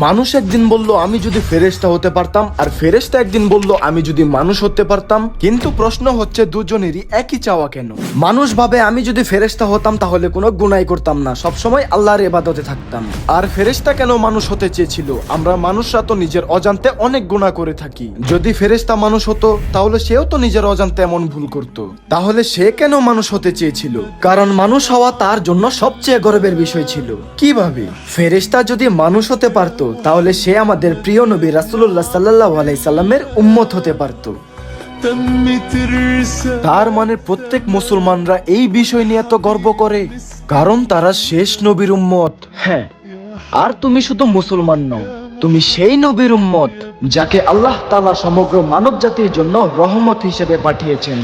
মানুষ একদিন বলল আমি যদি ফেরেশতা হতে পারতাম, আর ফেরেশতা একদিন বলল আমি যদি মানুষ হতে পারতাম। কিন্তু প্রশ্ন হচ্ছে দুজনেরই একই চাওয়া কেন? মানুষ ভাবে আমি যদি ফেরেশতা হতাম তাহলে কোনো গুনাহ করতাম না, সবসময় আল্লাহর ইবাদতে থাকতাম। আর ফেরেশতা কেন মানুষ হতে চেয়েছিল? আমরা মানুষরা তো নিজের অজান্তে অনেক গুনাহ করে থাকি। যদি ফেরেশতা মানুষ হতো তাহলে সেও তো নিজের অজান্তে এমন ভুল করত। তাহলে সে কেন মানুষ হতে চেয়েছিল? কারণ মানুষ হওয়া তার জন্য সবচেয়ে গর্বের বিষয় ছিল। কিভাবে? ফেরেশতা যদি মানুষ হতে পারতো তাহলে সে আমাদের প্রিয় নবী রাসূলুল্লাহ সাল্লাল্লাহু আলাইহি সাল্লামের উম্মত হতে পারতো। তার মানে প্রত্যেক মুসলমানরা এই বিষয় নিয়ে এত গর্ব করে কারণ তারা শেষ নবীর উম্মত। হ্যাঁ, আর তুমি শুধু মুসলমান নও, তুমি সেই নবীর উম্মত যাকে আল্লাহ তাআলা সমগ্র মানব জাতির জন্য রহমত হিসেবে পাঠিয়েছেন।